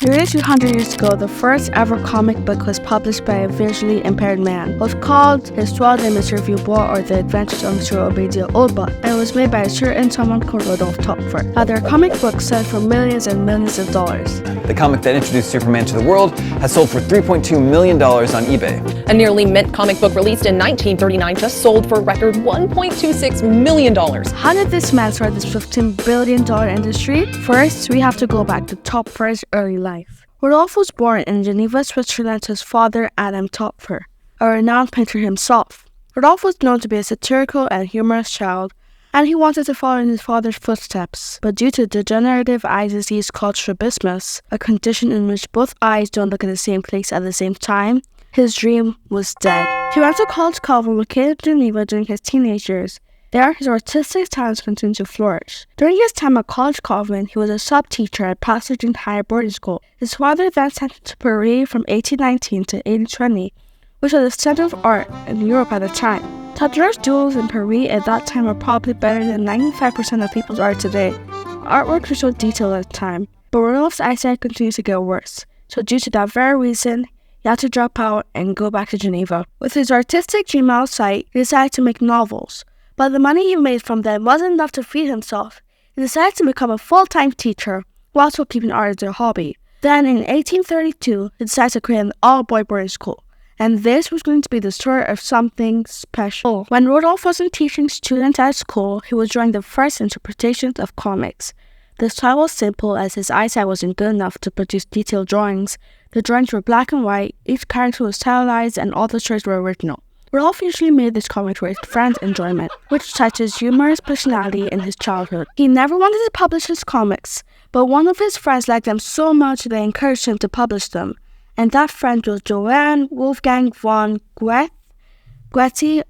Nearly 200 years ago, the first ever comic book was published by a visually impaired man. It was called L'Histoire de Monsieur Vieux-Bois, or The Adventures of Monsieur Obadiah Oldbuck, and it was made by a certain someone called Rodolphe Topffer. Now, their comic books sold for millions and millions of dollars. The comic that introduced Superman to the world has sold for $3.2 million on eBay. A nearly mint comic book released in 1939 just sold for a record $1.26 million. How did this man start this $15 billion industry? First, we have to go back to Topffer's early life. Rodolphe was born in Geneva, Switzerland to his father, Adam Topffer, a renowned painter himself. Rodolphe was known to be a satirical and humorous child, and he wanted to follow in his father's footsteps. But due to degenerative eye disease called strabismus, a condition in which both eyes don't look at the same place at the same time, his dream was dead. He went to College Calvin, located in Geneva, during his teenage years. There, his artistic talents continued to flourish. During his time at College Calvin, he was a sub-teacher at Passaging High Boarding School. His father then sent him to Paris from 1819 to 1820, which was the center of art in Europe at the time. Toddler's duels in Paris at that time were probably better than 95% of people's art today. Artwork was so detailed at the time, but Rodolphe's eyesight continued to get worse. So due to that very reason, he had to drop out and go back to Geneva. With his artistic dream out of sight, he decided to make novels. But the money he made from them wasn't enough to feed himself. He decided to become a full-time teacher, while still keeping art as a hobby. Then in 1832, he decided to create an all-boy boarding school. And this was going to be the start of something special. When Rodolphe wasn't teaching students at school, he was drawing the first interpretations of comics. The style was simple, as his eyesight wasn't good enough to produce detailed drawings. The drawings were black and white, each character was stylized, and all the stories were original. Rodolphe usually made this comic for his friends' enjoyment, which touches humorous personality in his childhood. He never wanted to publish his comics, but one of his friends liked them so much they encouraged him to publish them. And that friend was Johann Wolfgang von Goethe. Okay,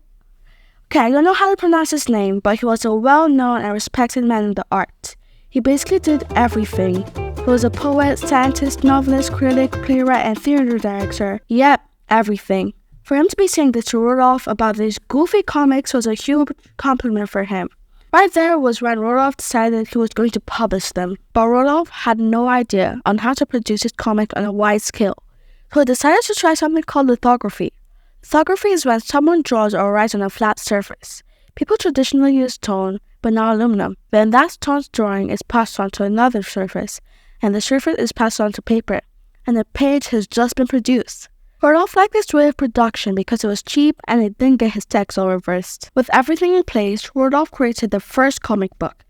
I don't know how to pronounce his name, but he was a well-known and respected man in the art. He basically did everything. He was a poet, scientist, novelist, critic, playwright, and theater director. Yep, everything. For him to be saying this to Rodolphe about these goofy comics was a huge compliment for him. Right there was when Rodolphe decided he was going to publish them, but Rodolphe had no idea on how to produce his comic on a wide scale. So he decided to try something called lithography. Lithography is when someone draws or writes on a flat surface. People traditionally use stone, but not aluminum. Then that stone's drawing is passed on to another surface, and the surface is passed on to paper, and the page has just been produced. Rodolphe liked this way of production because it was cheap and it didn't get his text all reversed. With everything in place, Rodolphe created the first comic book,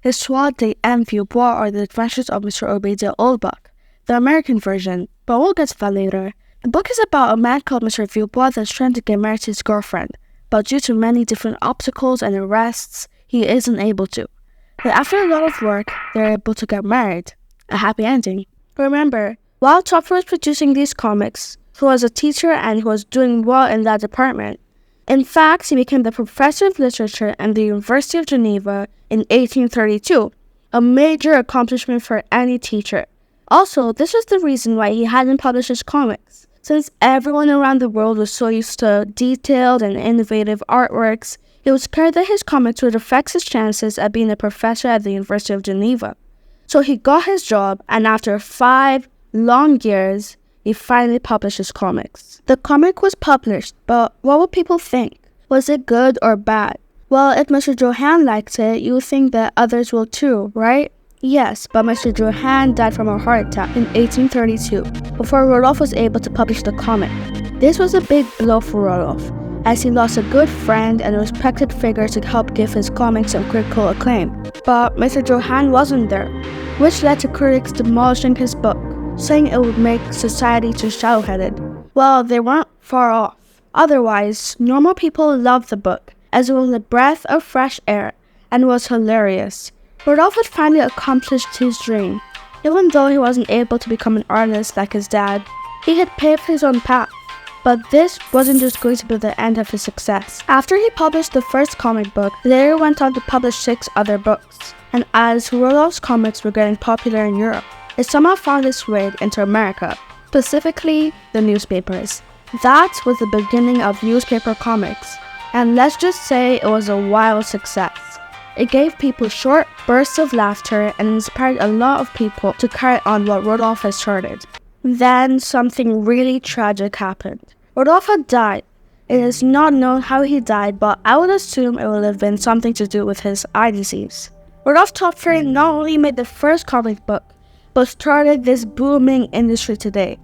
L'Histoire de M. Vieux-Bois, or The Adventures of Monsieur Obadiah Oldbuck, the American version, but we'll get to that later. The book is about a man called Monsieur Vieux-Bois that's trying to get married to his girlfriend, but due to many different obstacles and arrests, he isn't able to. But after a lot of work, they're able to get married. A happy ending. Remember, while Topffer was producing these comics, he was a teacher and he was doing well in that department. In fact, he became the professor of literature at the University of Geneva in 1832, a major accomplishment for any teacher. Also, this was the reason why he hadn't published his comics. Since everyone around the world was so used to detailed and innovative artworks, he was scared that his comics would affect his chances at being a professor at the University of Geneva. So he got his job, and after 5 long years, he finally published his comics. The comic was published, but what would people think? Was it good or bad? Well, if Mr. Johann liked it, you would think that others will too, right? Yes, but Mr. Johann died from a heart attack in 1832, before Rodolphe was able to publish the comic. This was a big blow for Rodolphe, as he lost a good friend and a respected figure to help give his comics some critical acclaim. But Mr. Johann wasn't there, which led to critics demolishing his book, saying it would make society too shallow-headed. Well, they weren't far off. Otherwise, normal people loved the book, as it was a breath of fresh air, and was hilarious. Rodolphe had finally accomplished his dream. Even though he wasn't able to become an artist like his dad, he had paved his own path. But this wasn't just going to be the end of his success. After he published the first comic book, he later went on to publish 6 other books. And as Rodolphe's comics were getting popular in Europe, it somehow found its way into America, specifically the newspapers. That was the beginning of newspaper comics, and let's just say it was a wild success. It gave people short bursts of laughter and inspired a lot of people to carry on what Rodolphe had started. Then something really tragic happened. Rodolphe had died. It is not known how he died, but I would assume it would have been something to do with his eye disease. Rodolphe Topffer not only made the first comic book, but started this booming industry today.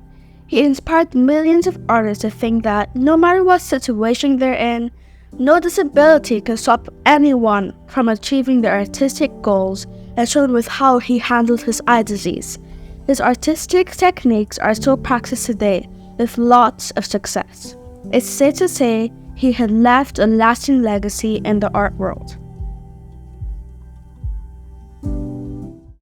He inspired millions of artists to think that no matter what situation they're in, no disability can stop anyone from achieving their artistic goals, as shown with how he handled his eye disease. His artistic techniques are still practiced today with lots of success. It's safe to say he had left a lasting legacy in the art world.